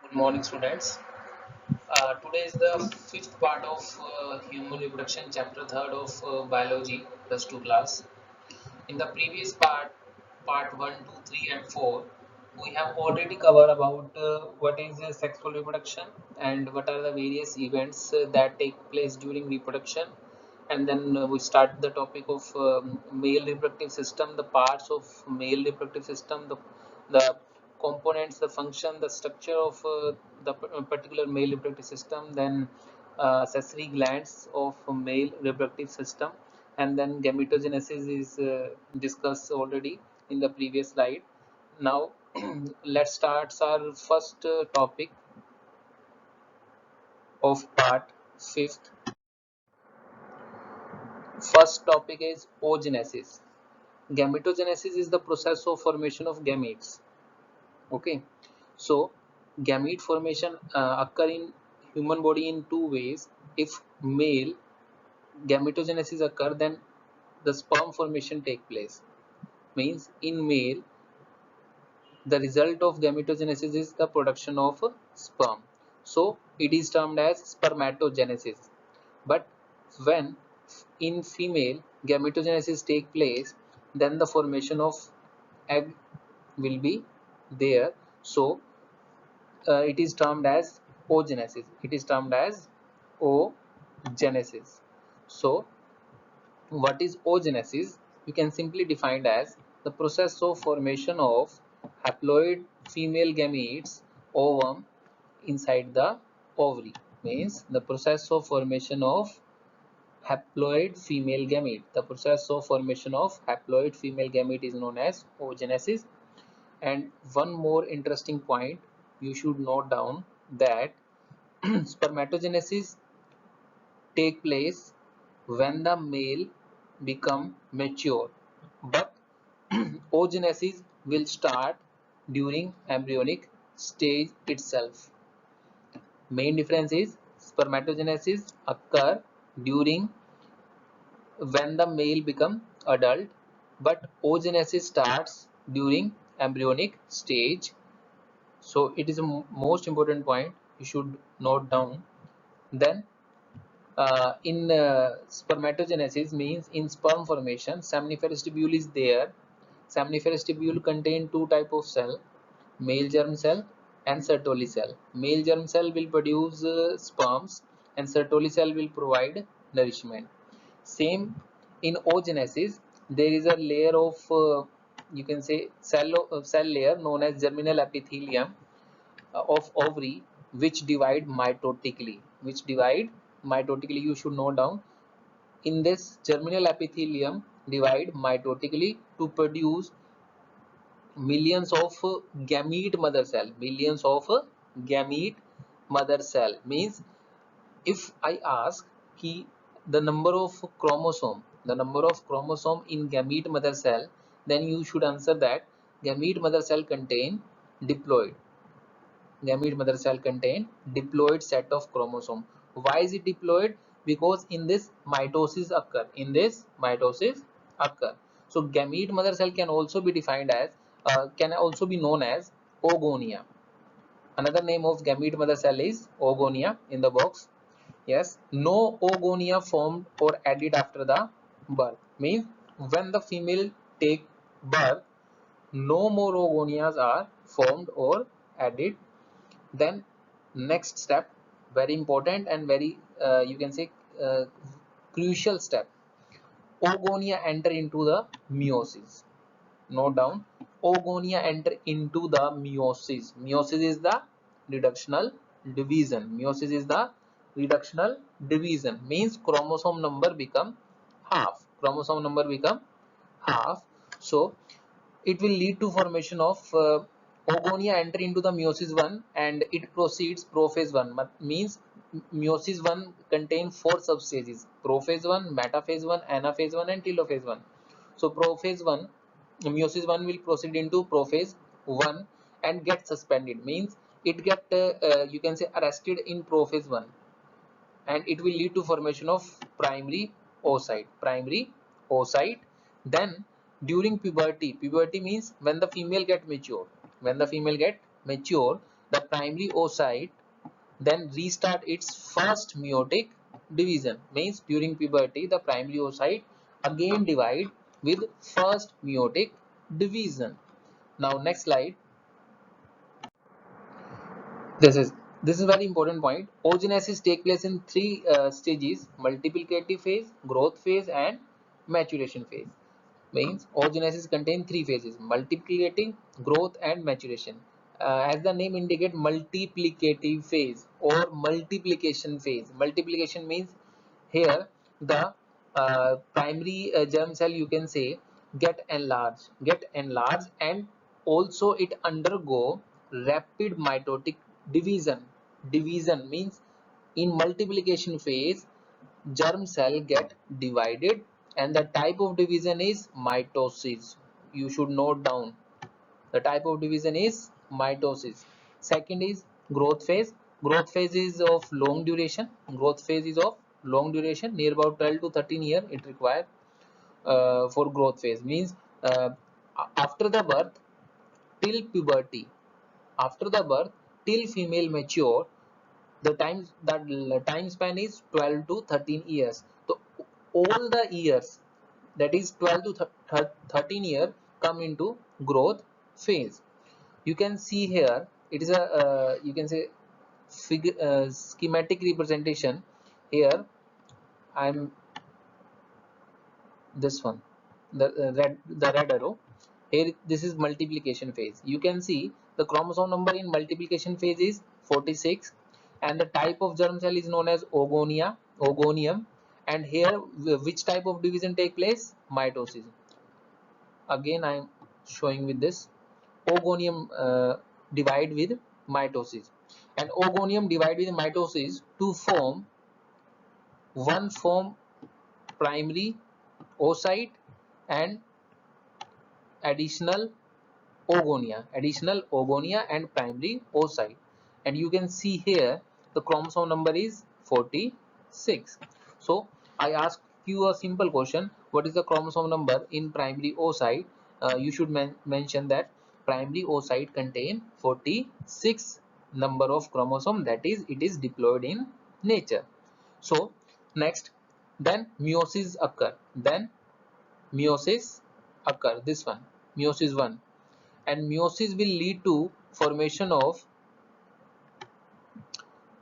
Good morning, students. Today is the fifth part of human reproduction, chapter third of biology, plus two class. In the previous part one, two, three, and four, we have already covered about what is sexual reproduction and what are the various events that take place during reproduction. And then we start the topic of male reproductive system, the parts of male reproductive system, the components, the function, the structure of the particular male reproductive system, then accessory glands of male reproductive system, and then gametogenesis is discussed already in the previous slide. Now let's start our first topic of part fifth. First topic is oogenesis. Gametogenesis is the process of formation of gametes. Okay, so gamete formation occur in human body in two ways. If male gametogenesis occur, then the sperm formation take place. Means in male, the result of gametogenesis is the production of sperm. So it is termed as spermatogenesis. But when in female gametogenesis take place, then the formation of egg will be there. So it is termed as oogenesis. It is termed as oogenesis. So what is oogenesis? You can simply define it as the process of formation of haploid female gametes ovum inside the ovary. Means the process of formation of haploid female gamete. The process of formation of haploid female gamete is known as oogenesis. And one more interesting point you should note down that spermatogenesis take place when the male become mature, but oogenesis will start during embryonic stage itself. Main difference is spermatogenesis occur during when the male become adult, but oogenesis starts during embryonic stage. So it is a most important point you should note down. Then in spermatogenesis means in sperm formation, seminiferous tubule is there. Seminiferous tubule contain two type of cell, male germ cell and Sertoli cell. Male germ cell will produce sperms and Sertoli cell will provide nourishment. Same in oogenesis, there is a layer of you can say cell layer known as germinal epithelium of ovary which divide mitotically. You should note down. In this germinal epithelium divide mitotically to produce millions of gamete mother cell. Means if I ask ki the number of chromosome in gamete mother cell, then you should answer that gamete mother cell contain diploid. Gamete mother cell contain diploid set of chromosome. Why is it diploid? Because in this mitosis occur. So gamete mother cell can also be defined as can also be known as oogonia. Another name of gamete mother cell is oogonia in the box. Yes, no oogonia formed or added after the birth. Means when the female take birth, no more oogonias are formed or added. Then next step, very important and very you can say crucial step, oogonia enter into the meiosis. Note down, oogonia enter into the meiosis. Meiosis is the reductional division. Means chromosome number become half. So it will lead to formation of oogonia enter into the meiosis 1 and it proceeds prophase 1. Means meiosis 1 contain four substages: prophase 1, metaphase 1, anaphase 1 and telophase 1. So prophase 1, meiosis 1 will proceed into prophase 1 and get suspended. Means it get you can say arrested in prophase 1 and it will lead to formation of primary oocyte. Then during puberty means when the female get mature, the primary oocyte then restart its first meiotic division. Means during puberty the primary oocyte again divide with first meiotic division. Now next slide. This is very important point. Oogenesis take place in three stages: multiplicative phase, growth phase, and maturation phase. Means oogenesis contain three phases: multiplicating, growth, and maturation. As the name indicate, multiplicative phase or multiplication phase. Multiplication means here the primary germ cell, you can say, get enlarged, and also it undergo rapid mitotic division. Division means in multiplication phase germ cell get divided, and the type of division is mitosis. You should note down, the type of division is mitosis. Second is growth phase. Growth phase is of long duration. Growth phase is of long duration, near about 12 to 13 year it requires for growth phase. Means after the birth till puberty, after the birth till female mature, the time span is 12 to 13 years. So all the years, that is 12 to 13 year, come into growth phase. You can see here it is a you can say figure schematic representation. Here I'm this one, the red arrow. Here this is multiplication phase. You can see the chromosome number in multiplication phase is 46, and the type of germ cell is known as ogonium. And here which type of division take place? Mitosis. Again I am showing with this ogonium divide with mitosis, and ogonium divide with mitosis to form primary oocyte and additional ogonia and primary oocyte. And you can see here the chromosome number is 46. So I ask you a simple question: what is the chromosome number in primary oocyte? You should mention that primary oocyte contain 46 number of chromosome, that is it is diploid in nature. So next, then meiosis occur, this one, meiosis 1. And meiosis will lead to formation of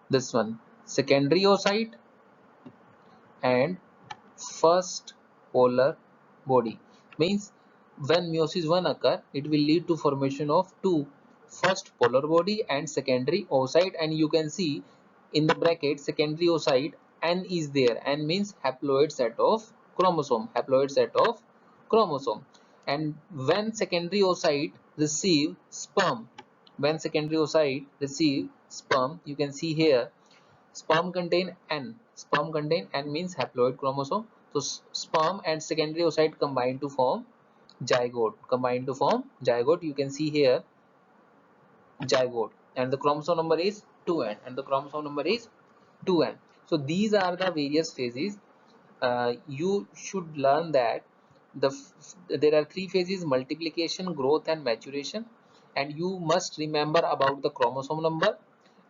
this one, secondary oocyte and first polar body. Means when meiosis 1 occur, it will lead to formation of two, first polar body and secondary oocyte. And you can see in the bracket secondary oocyte, n is there. N means haploid set of chromosome. And when secondary oocyte receive sperm, you can see here sperm contain n means haploid chromosome. So sperm and secondary oocyte combine to form zygote. You can see here zygote, and the chromosome number is 2n. So these are the various phases. You should learn that there are three phases: multiplication, growth, and maturation. And you must remember about the chromosome number,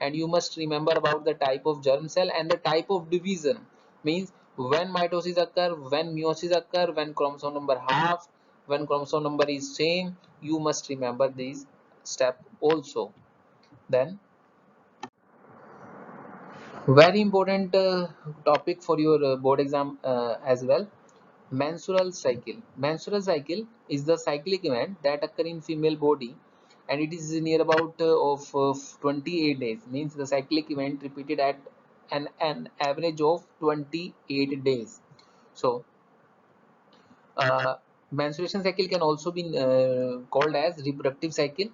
and you must remember about the type of germ cell and the type of division. Means when mitosis occur, when meiosis occur, when chromosome number half, when chromosome number is same. You must remember these step also. Then very important topic for your board exam as well: menstrual cycle is the cyclic event that occur in female body, and it is near about of 28 days. Means the cyclic event repeated at an average of 28 days. So menstruation cycle can also be called as reproductive cycle.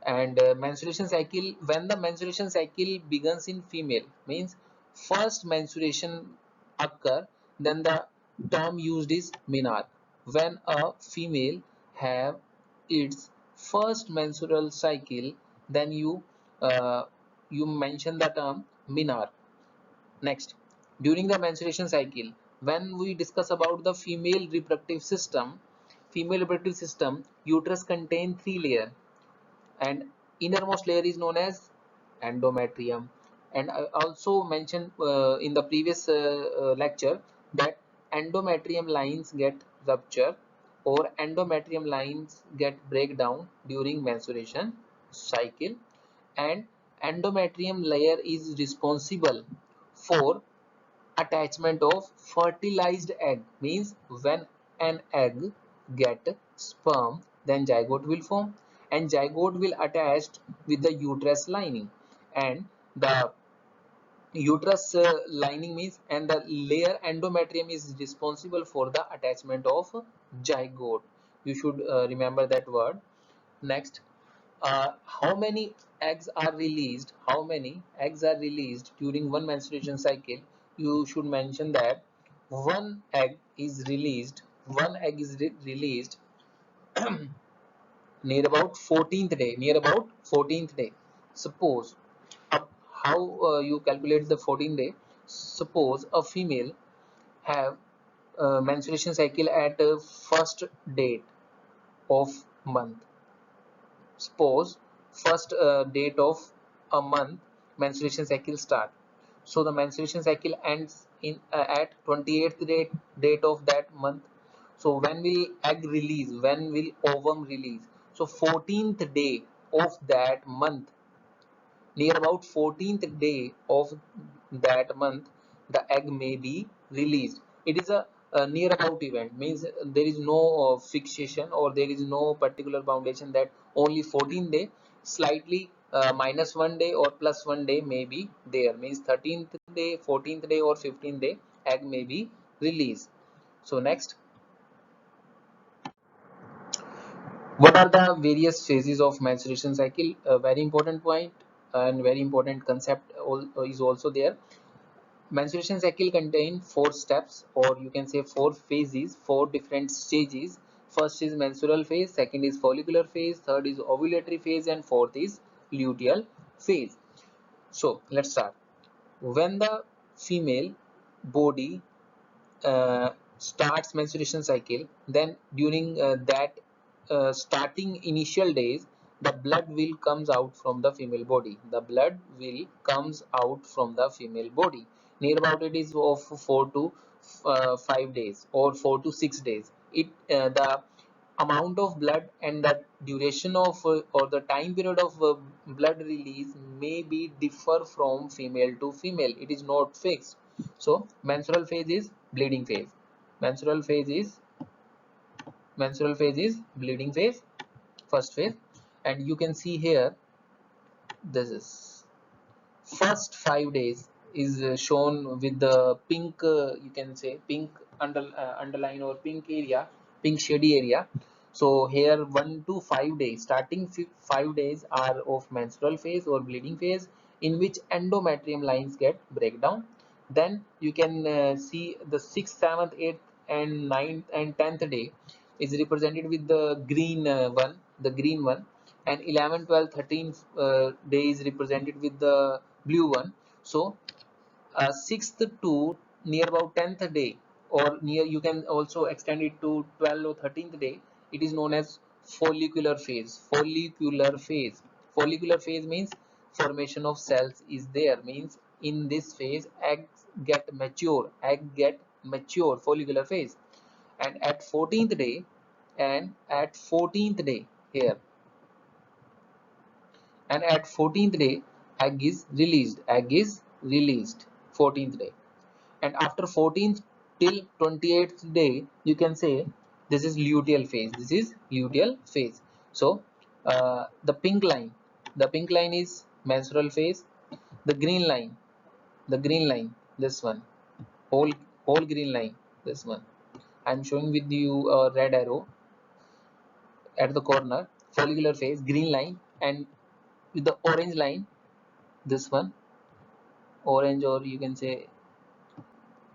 And menstruation cycle, when the menstruation cycle begins in female, means first menstruation occur, then the term used is menarche. When a female have its first menstrual cycle, then you mention the term menarche. Next, during the menstruation cycle, when we discuss about the female reproductive system, uterus contain three layer, and innermost layer is known as endometrium. And I also mentioned in the previous lecture that endometrium lines get rupture or endometrium lines get breakdown during menstruation cycle, and endometrium layer is responsible for attachment of fertilized egg. Means when an egg get sperm, then zygote will form, and zygote will attach with the uterus lining, and the uterus lining means, and the layer endometrium is responsible for the attachment of zygote. You should remember that word. Next, how many eggs are released? How many eggs are released during one menstruation cycle? You should mention that one egg is released. One egg is released near about 14th day. Near about 14th day. Suppose how you calculate the 14th day. Suppose a female have menstruation cycle at first date of month. Suppose first date of a month menstruation cycle start. So the menstruation cycle ends in at 28th date of that month. So when will egg release? When will ovum release? So 14th day of that month, near about 14th day of that month, the egg may be released. It is a near about event, means there is no fixation or there is no particular foundation that only 14th day, slightly minus 1 day or plus 1 day may be there, means 13th day, 14th day or 15th day egg may be released. So next, what are the various phases of menstruation cycle? A very important point and very important concept is also there. Menstruation cycle contain 4 steps, or you can say 4 phases, 4 different stages. First is menstrual phase, second is follicular phase, third is ovulatory phase, and fourth is luteal phase. So let's start. When the female body starts menstruation cycle, then during that starting initial days, the blood will comes out from the female body. The blood will comes out from the female body. Near about it is of 4 to 5 days or 4 to 6 days. It the amount of blood and the duration of or the time period of blood release may be differ from female to female. It is not fixed. So menstrual phase is bleeding phase. Menstrual phase is bleeding phase, first phase. And you can see here, this is first 5 days is shown with the pink, you can say pink underline or pink area, pink shady area. So here 1 to 5 days, starting 5 days are of menstrual phase or bleeding phase, in which endometrium lines get breakdown. Then you can see the 6th, 7th, 8th and 9th and 10th day is represented with the green one, and 11, 12, 13 day is represented with the blue one. So 6th to near about 10th day, or near, you can also extend it to 12th or 13th day, it is known as follicular phase. Follicular phase means formation of cells is there, means in this phase egg get mature, follicular phase. And at 14th day, here, and at 14th day egg is released 14th day. And after 14th till 28th day, you can say this is luteal phase. So the pink line is menstrual phase. The green line, this one, whole green line, this one, I'm showing with you a red arrow at the corner, follicular phase, green line. And with the orange line, this one, orange, or you can say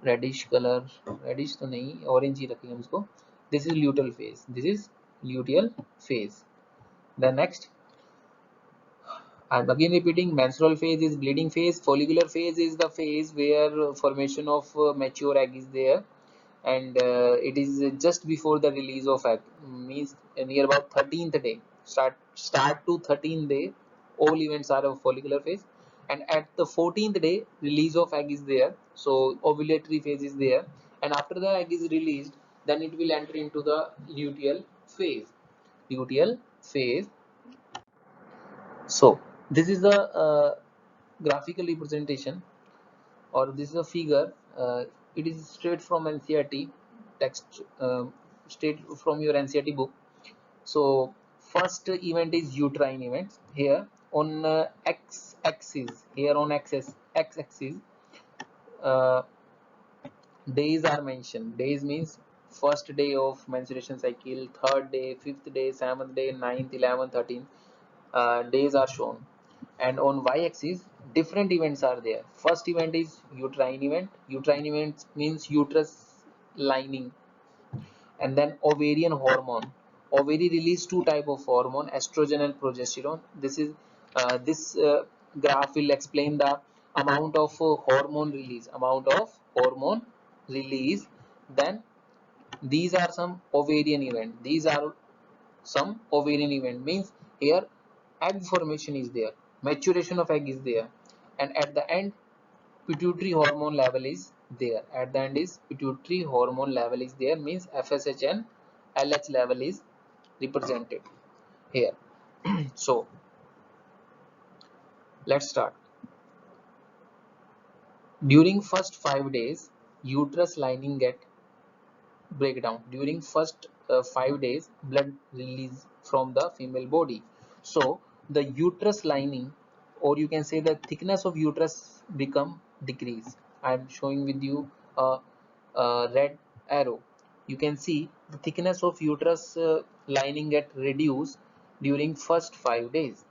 reddish colour, reddish तो नहीं, orange ही रखेंगे हम इसको. This is luteal phase, the next, I'm again repeating, menstrual phase is bleeding phase, follicular phase is the phase where formation of mature egg is there, and it is just before the release of egg, means near about 13th day, start to 13th day all events are of follicular phase. And at the 14th day, release of egg is there, so ovulatory phase is there, and after the egg is released, then it will enter into the luteal phase. Luteal phase. So this is the graphical representation, or this is a figure. It is straight from NCERT text, straight from your NCERT book. So first event is uterine event. Here on x-axis, here on x-axis, uh, days are mentioned. Days means first day of menstruation cycle, third day, fifth day, seventh day, ninth, 11th, 13th. Days are shown. And on y-axis, different events are there. First event is uterine event. Uterine event means uterus lining. And then ovarian hormone. Ovary release two type of hormone, estrogen and progesterone. This graph will explain the amount of hormone release. Then these are some ovarian event. These are some ovarian event, means here egg formation is there, maturation of egg is there, and at the end pituitary hormone level is there. At the end is pituitary hormone level is there, means FSH and LH level is represented here. So let's start. During first 5 days, uterus lining get breakdown. During first 5 days, blood release from the female body. So the uterus lining, or you can say the thickness of uterus, become decrease. I am showing with you a red arrow. You can see the thickness of uterus lining get reduced during first 5 days.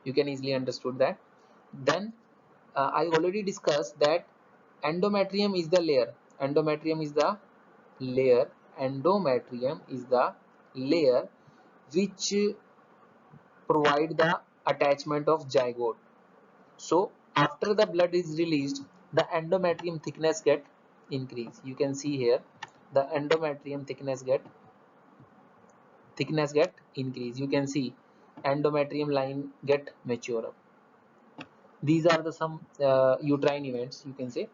You can easily understood that. Then I already discussed that endometrium is the layer. Endometrium is the layer. Endometrium is the layer which provide the attachment of zygote. So after the blood is released, the endometrium thickness get increase. You can see here the endometrium thickness get increase. You can see endometrium line get mature up. These are the some uterine events, you can say.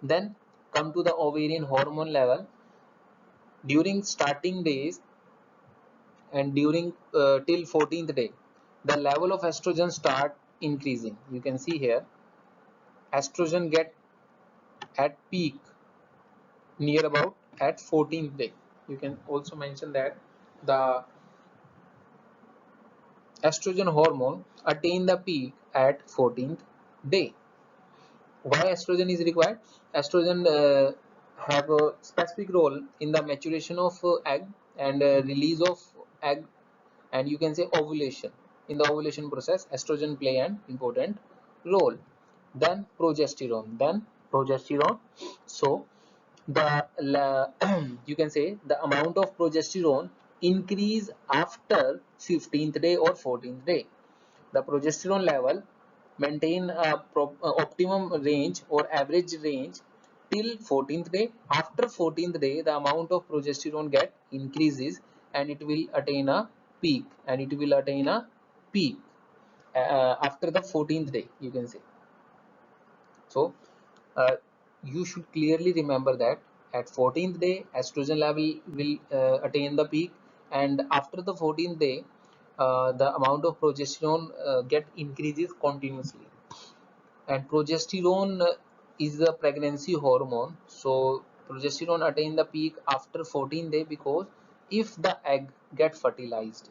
Then come to the ovarian hormone level. During starting days and during till 14th day, the level of estrogen start increasing. You can see here estrogen get at peak near about at 14th day. You can also mention that the estrogen hormone attain the peak at 14th day. Why estrogen is required? Estrogen have a specific role in the maturation of egg and release of egg, and you can say ovulation. In the ovulation process, estrogen play an important role. Then progesterone. So the you can say the amount of progesterone increase after 15th day or 14th day. The progesterone level maintain a optimum range or average range till 14th day. After 14th day, the amount of progesterone get increases, and it will attain a peak. After the 14th day, you can say. So uh, you should clearly remember that at 14th day estrogen level will attain the peak, and after the 14th day the amount of progesterone get increases continuously. And progesterone is the pregnancy hormone. So progesterone attain the peak after 14th day, because if the egg get fertilized,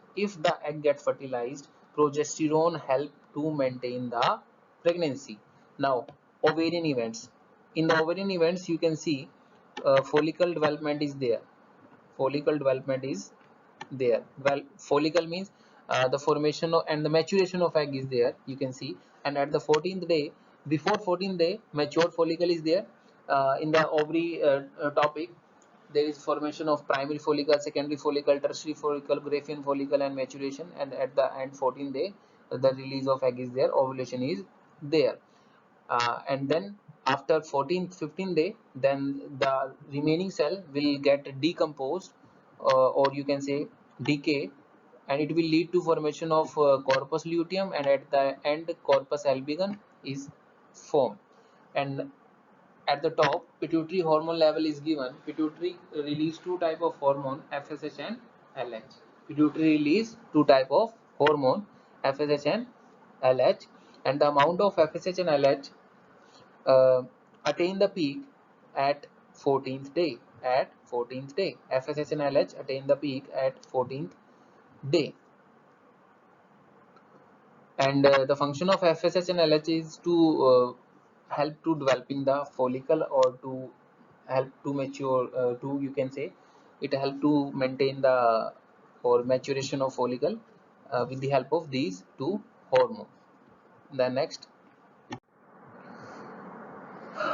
progesterone help to maintain the pregnancy. Now ovarian events. In the ovarian events, you can see follicle development is there. Follicle development is there. Well, follicle means the formation of, and the maturation of egg is there, you can see. And at the 14th day, before 14th day, mature follicle is there. In the ovary topic, there is formation of primary follicle, secondary follicle, tertiary follicle, Graafian follicle, and maturation. And at the end 14th day, the release of egg is there, ovulation is there. And then after 14th 15th day, then the remaining cell will get decomposed, or you can say decay, and it will lead to formation of corpus luteum, and at the end corpus albigans is formed. And at the top, pituitary hormone level is given. Pituitary release two type of hormone, FSH and LH. Pituitary release two type of hormone, FSH and LH, and the amount of FSH and LH attain the peak at 14th day. At 14th day, FSH and LH attain the peak at 14th day. And the function of FSH and LH is to help to developing the follicle, or to help to mature, to you can say it help to maintain the or maturation of follicle with the help of these two hormones. The next,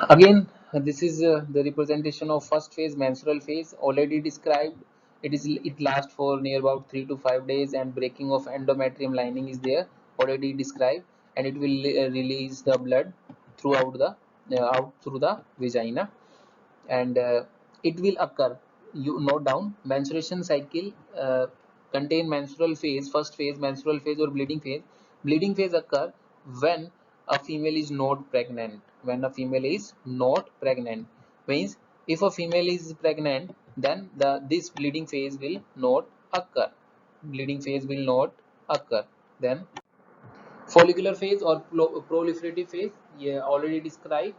again, this is the representation of first phase, menstrual phase, already described. It lasts for near about 3 to 5 days, and breaking of endometrium lining is there, already described, and it will release the blood throughout the out through the vagina, and it will occur. You note down, menstruation cycle contain menstrual phase, first phase, menstrual phase or bleeding phase. Bleeding phase occur when a female is not pregnant. When a female is not pregnant means, if a female is pregnant, then this bleeding phase will not occur. Bleeding phase will not occur. Then follicular phase or proliferative phase, yeah, already described.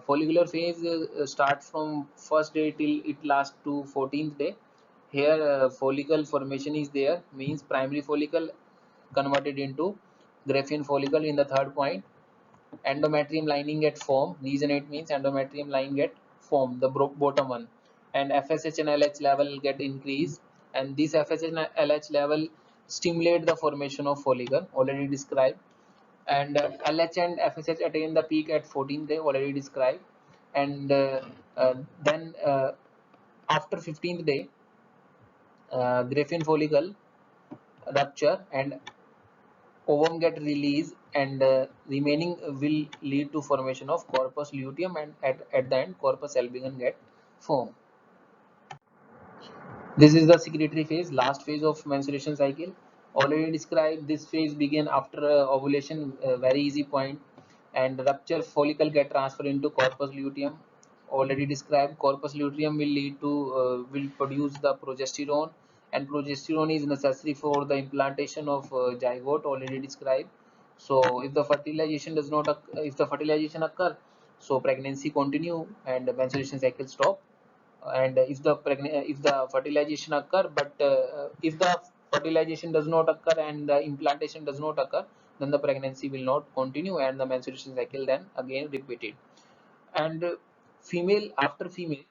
Follicular phase starts from first day till it lasts to 14th day. Here follicle formation is there, means primary follicle converted into Graafian follicle in the third point. Endometrium lining get formed. Reason it means endometrium line get formed, the bottom one, and FSH and LH level get increased, and this FSH and LH level stimulate the formation of follicle, already described. And LH and FSH attain the peak at 14th day, already described. And then after 15th day, Graafian follicle rupture and ovum get released, and remaining will lead to formation of corpus luteum, and at the end corpus albigans get formed. This is the secretory phase, last phase of menstruation cycle, already described. This phase begin after ovulation, very easy point, and rupture follicle get transferred into corpus luteum, already described. Corpus luteum will lead to will produce the progesterone, and progesterone is necessary for the implantation of zygote, already described. So if the fertilization does not if the fertilization occur, so pregnancy continue and the menstruation cycle stop. And if the fertilization occur, but if the fertilization does not occur and the implantation does not occur, then the pregnancy will not continue, and the menstruation cycle then again repeated. And female, after female,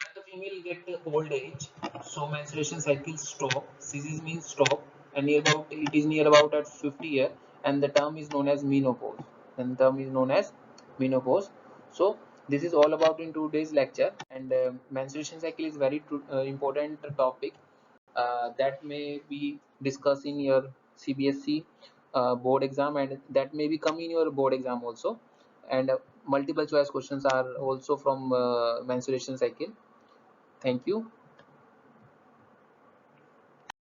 when the female get old age, so menstruation cycle stop. Ceases means stop, and near about it is near about at 50 year, and the term is known as menopause. And the term is known as menopause. So this is all about in today's lecture, and menstruation cycle is very important topic that may be discussed in your CBSE board exam, and that may be come in your board exam also. And multiple choice questions are also from menstruation cycle. Thank you.